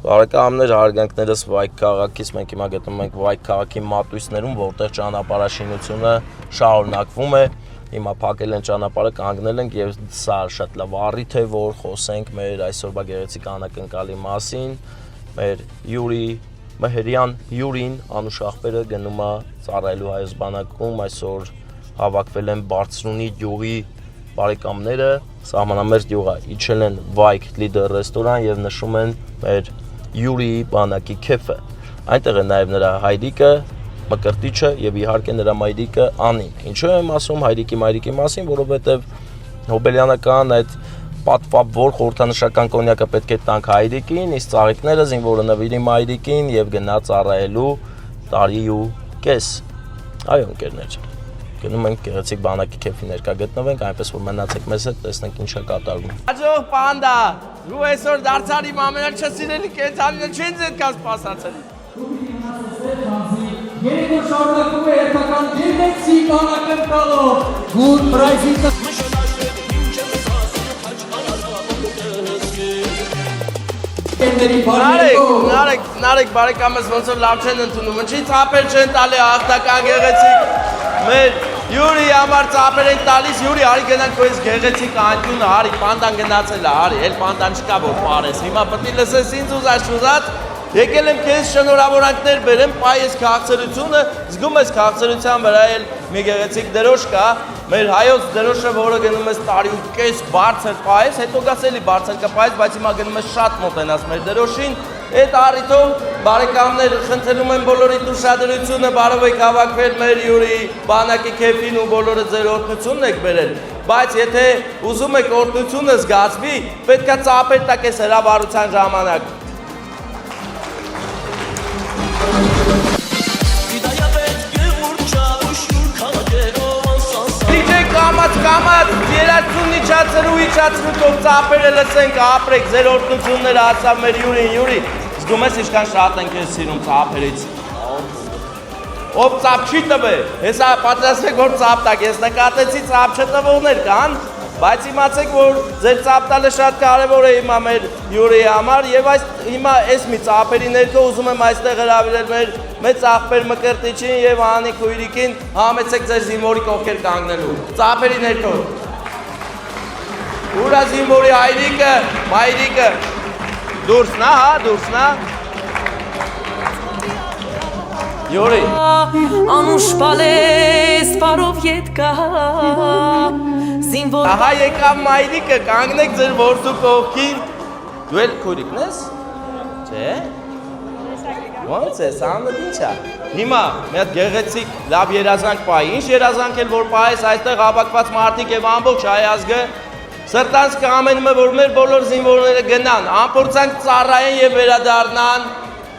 Բարեկամներ, հարգանքներս Վայք քաղաքից, մենք հիմա գտնվում ենք Վայք քաղաքի մատույցներում, որտեղ ճանապարհաշինությունը շարունակվում է։ Հիմա փակել են ճանապարհը, կանգնել ենք եւ սա շատ լավ առիթ է, որ խոսենք մեր այսօրվա գեղեցիկ անակնկալի մասին։ Մեր Յուրի Մեհերյան Յուրին Անուշ ախպերը գնում է ծառայելու Հայոց բանակում, այսօր հավաքվել են Բարձրունի գյուղի բարեկամները, սահմանամերձ գյուղը իջել են Վայք Լիդեր ռեստորան եւ նշում են մեր Յուրիի բանակի քեֆը։ Այնտեղ է նաև նրա հայրիկը, Մկրտիչը եւ իհարկե նրա մայրիկը Անին։ Ինչու եմ ասում հայրիկի մասին, որովհետեւ Հոբելյանական այդ պատվավոր խորհրդանշական կոնյակը պետք է տանք հայրիկին, իսկ ծաղիկները զինվորը նվիրի մայրիկին եւ գնա ծառայելու տարի ու կես։ Այո, ընկերներ։ Գնում ենք գեղեցիկ բանակի քեֆի ներկա գտնվենք, այնպես որ մնացեք մեզ հետ, տեսնենք ինչ է կատարվում։ Աջող պանդա, դու այսօր դարձար իմ ամենաչսիրելի կենդանին, չեն ձեզ կա սպասացել։ Երեկո շարունակում է հերթական գեղեցիկ անակնկալով, Good Prize-ի Նարեկ բարեկամս ոնց որ լավ չեն ընդունում, ինչի ծապեր չեն տալի աղտական գեղեցիկ, մեր Յուրի համար ծապեր են տալիս, Յուրի հարի գնանք քո այս գեղեցիկ անկյունը, հարի պանդան գնացել է, հարի, էլ պանդան չկա որ պարես, հիմա պետք է լսես ինձ ուզած, եկել եմ քեզ շնորհավորանքներ բերեմ, պայ ես քաղցրությունը, զգում ես քաղցրության վրա էլ մի գեղեցիկ դրոշ կա, մեր հայոց դրոշը, որը գնում ես տարի ու կես բարձր պայես, հետո գաս էլի բարձր կպայես, բայց հիմա գնում ես շատ մոտենաս մեր դրոշին, այդ առիթով բարեկամներ խնդրում եմ բոլորիդ ուշադրությունը, բարով եք հավաքվել մեր Յուրի բանակի քեֆին ու բոլորը ձեր օրհնությունն եք բերել, բայց եթե ուզում եք օրհնությունը զգացվի, պետք է ծապեր տակ այս հրավառության ժամանակ։ Կամած, երացուն իջացրու թող ծապերը լսենք, ապրեք, ձեր օրհնությունները ասավ մեր Յուրի, զգում ես ինչքան շատ ենք ես սիրում ծապերից։ Ով ծապ չի տվե, հեսա պատրաստվեք որ ծապ տակ, ես նկատեցի ծապ չտվողներ կան, բայց իմացեք որ ձեր ծապ տալը շատ կարևոր է հիմա մեր Յուրիի համար եւ այս հիմա այս մի ծապերի ներքո ուզում եմ այստեղ հրավիրել մեր մեծ աղբեր Մկրտիչին եւ Անի քույրիկին, համեցեք ձեր զինվորի կողքեր կանգնելու։ Ծապերի ներքո։ Ուրա զինվորի հայրիկը, մայրիկը։ Դուրսնա, հա, դուրսնա։ Յուրի։ Անուշ պալես, բարով ետ կա։ Զինվոր։ Ահա եկավ մայրիկը, կանգնեք ձեր որդու կողքին։ Դու էլ քույրիկն ես։ Չէ։ Ոնց է, սանը ինչ է։ Հիմա մի հատ գեղեցիկ լավ երազանք պահի։ Ինչ երազանք էլ որ պահես այստեղ հավաքված մարդիկ եւ ամբողջ հայ ազգը սրտանց կամենում է որ մեր բոլոր զինվորները գնան, ամփորձանք ծառայեն եւ վերադառնան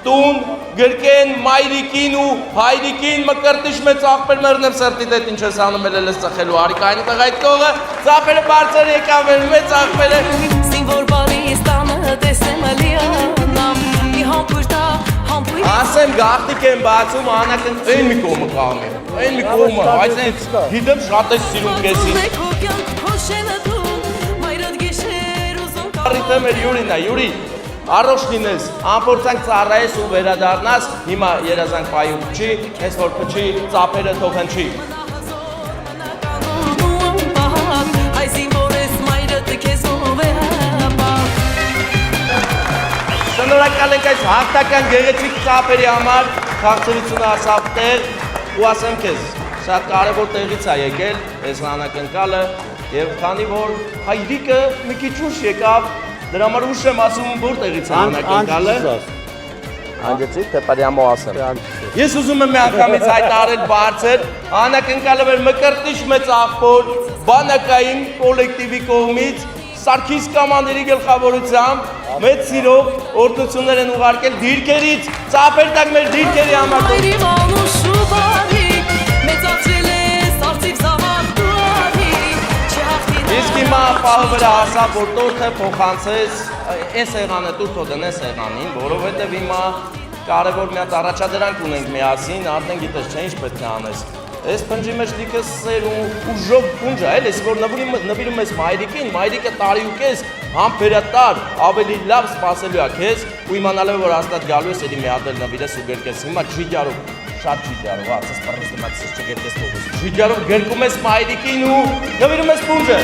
տուն, գրկեն մայրիկին ու հայրիկին Մկրտիչ մեծ աղբեր մեռնեմ սրտիդ հետ ինչ ես անում էլ ես ծխելու արիկային տեղ այդ կողը ծափերը բարձր եկավ մեր մեծ աղբերը զինվոր բարիստանը տեսնեմ լիանամ մի համբուրտա ասեմ գաղտնիք են բացում անակն այն մի կողմը կաղում այն մի կողմը այս այնց գիտեմ շատ ես սիրում կեսին առիթը մեր Յուրին է Յուրի Առողջ լինես, ամփորձանք ծառայես ու վերադառնաս, հիմա երազանք պայում չի, ես որ փչի, ծափերը թող հնչի։ Շնորհակալ ենք այս հաղթական գեղեցիկ ծափերի համար, քաղցրությունը ասավ տեղ ու ասեմ քեզ, շատ կարևոր տեղից է եկել, այս անակնկալը եւ քանի որ հայրիկը մի քիչ ուշ եկավ Դրա համար ուշ եմ ասում որտեղից է անակնկալը Անգեցի, թե պարյամո ասեմ Ես ուզում եմ մի անգամից հայտարարել բարձր Անակնկալը մեր Մկրտիչ մեծ աղբոր բանակային կոլեկտիվի կողմից Սարգիս կամանդերի գլխավորությամբ մեծ սիրով օրհնություններ են ուղարկել դիրքերից ծափեր տակ մեր դիրքերի համար Իսկ հիմա պահը վրա ասավ, որ տորթը փոխանցես այս եղանը տուր թո դնես եղանին, որովհետև հիմա կարևոր մի հատ առաջադրանք ունենք միասին, արդեն գիտես չէ ինչ պետք է անես։ Այս փնջի մեջ լիքը սեր ու ուժով փունջ է, էլի, որ նվիրում ես մայրիկին, մայրիկը տարի ու կես համբերատար, ավելի լավ սպասելու է քեզ ու իմանալով որ հաստատ գալու ես էլի մի հատ էլ նվիրես ու գրկես։ Հիմա ջիջարով, շատ ջիջարով, ասես պարզես դիմացից չգրկես փողոց։ Ջիջարով գրկում ես մայրիկին ու նվիրում ես պունջը։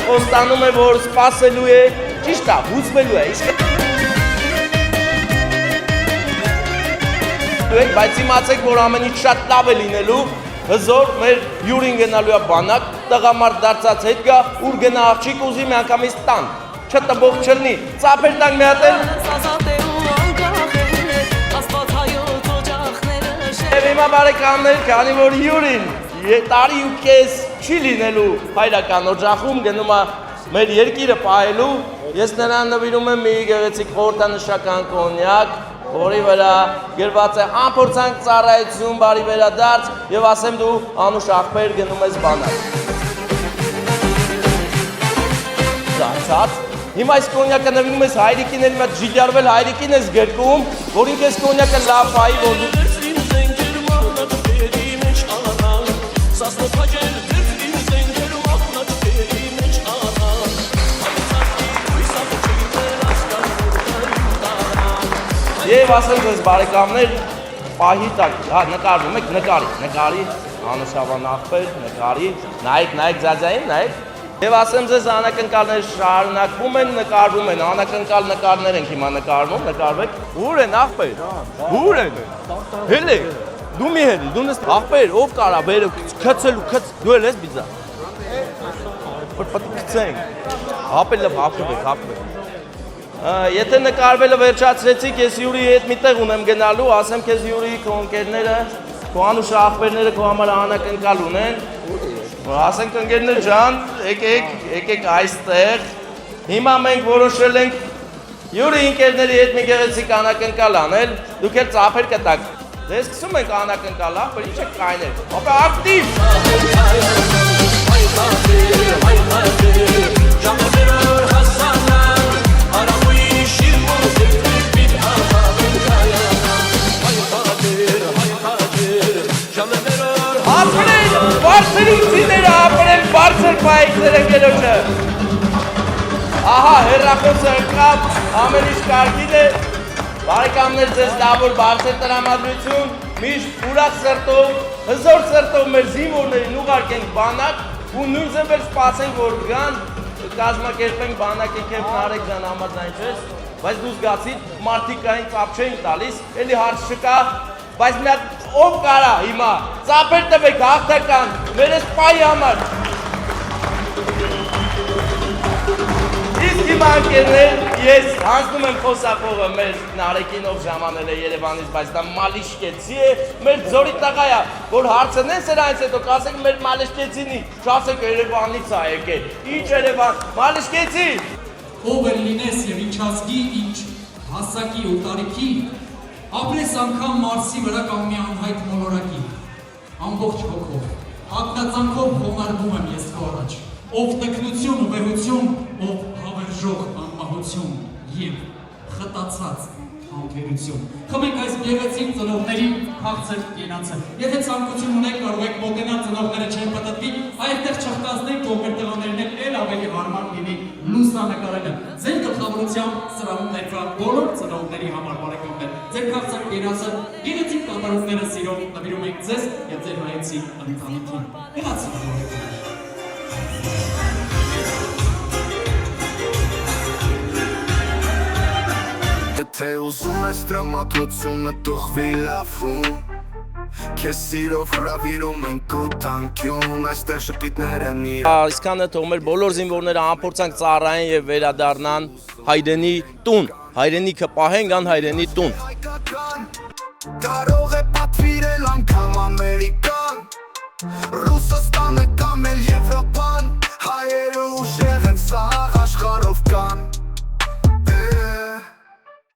Խոստանում է, որ սպասելու է, ճիշտ է, հուզվելու է, բայց իմացեք, որ ամեն ինչ շատ լավ է լինելու, հզոր մեր հյուրին գնալու է բանակ, տղամարդ դարձած հետ գա, ուր գնա աղջիկ ուզի մի անգամից տան, չտբող չլնի, ծափեր տանք մի հատ էլ։ Հիմա բարեկամներ, քանի որ հյուրին տարի ու կես չի լինելու հայրական օջախում, գնում է մեր երկիրը պահելու, ես նրան նվիրում եմ մի գեղեցիկ խորհրդանշական կոնյակ, որի վրա գրված է անփորձանք ծառայություն, բարի վերադարձ եւ ասեմ դու Անուշ աղբեր գնում ես բանակ։ Դարձած հիմա այս կոնյակը նվիրում ես հայրիկին, էլ մատ ջիջարվել հայրիկին ես գրկում, որ ինքս այս կոնյակը լավ պահի, որ դու Եվ ասեմ ձեզ բարեկամներ, պահի տակ, նկարվում եք, նկարի, Անուշավան աղբեր, նկարի, նայեք ձաձային, նայեք։ Եվ ասեմ ձեզ անակնկալներ շարունակվում են, նկարվում են, անակնկալ նկարներ ենք հիմա նկարվեք։ Ուր են աղբեր, ուր են, հել եք, դու մի հելի, դու նես աղբեր, ով կարա բերը, քցելու, դու էլ ես բիզա։ Որ պտու կցենք, հապել, Եթե նկարվելը վերջացրեցիք, ես Յուրիի հետ մի տեղ ունեմ գնալու, ասեմ քեզ Յուրիի քո ընկերները, քո Անուշ աղբերները քո համար անակնկալ ունեն։ Ասենք ընկերներ ջան, եկեք այստեղ։ Հիմա մենք որոշել ենք Յուրիի ընկերների հետ մի գեղեցիկ անակնկալ անել, դուք էլ ծափեր կտաք։ Դե սկսում ենք անակնկալ, աղբեր, ինչ եք կայնել։ Ապա ակտիվ։ Բարձրինցիները ապրեն բարձր պայքներ ընկերոջը։ Ահա, հեռախոսը ընկավ, ամեն ինչ կարգին է։ Բարեկամներ ձեզ լավ որ բարձր տրամադրություն, միշտ ուրախ սրտով, հզոր սրտով մեր զինվորներին ուղարկենք բանակ ու նույնիսկ էլ սպասենք որ գան, կազմակերպենք բանակի կերպ Նարեկ ջան համաձայն չես, բայց դու զգացիր մարդիկ այն ծափ չէին տալիս, էլի հարց չկա, բայց մի հատ ով կարա հիմա, ծափեր տվեք հաղթական, մեր ես պայի համար։ Իսկ հիմա ընկերներ, ես հանձնում եմ խոսափողը մեր Նարեկին ով ժամանել է Երևանից, բայց դա Մալիշկեցի է, մեր ձորի տղա է, որ հարցնեն սրանից հետո կասեք մեր Մալիշկեցինի, չասեք Երևանից է եկել, ինչ Երևան, Մալիշկեցի։ Ով էլ լինես և ինչ ազգի, ինչ հասակի ու տարիքի, ապրես անգամ Մարսի վրա կամ մի անհայտ մոլորակի, ամբողջ հոգով, ակնածանքով խոնարհվում եմ ես քո առաջ, ով տքնություն ու վեհություն, ով հավերժող անմահություն և խտացած համբերություն։ Խմենք այս գեղեցիկ ծնողների քաղցր կենացը։ Եթե ցանկություն ունեք, կարող եք մոտենալ ծնողները չեն պտտվի, այստեղ չխտացնենք, որ մեր տղաներն էլ ավելի հարմար լինի լուսանկարելը։ Ձեր գլխավորությամբ սրահում ներկա բոլոր ծնողների համար բարեկամներ, ձեր քաղցր կենացը գեղեցիկ կատարումները սիրով նվիրում ենք ձեզ և ձեր հայեցի ընտանիքին։ Եղացիք բարեկամներ։ Եթե ուզում ես տրամադրությունը տուղվի լավում Քեզ սիրով հրավիրում ենք ու տանկյուն Այստեղ շպիտներ են իր Այսքանը թող մեր բոլոր զինվորները անփորձանք ծառայեն և վերադառնան հայրենի տուն Հայրենիքը պահեն գան հայրենի տուն Կարող է պատվիրել անգամ Ամերիկան Ռուսաստանը կամ էլ Եվրոպան Հայերը ուժեղ են սաղ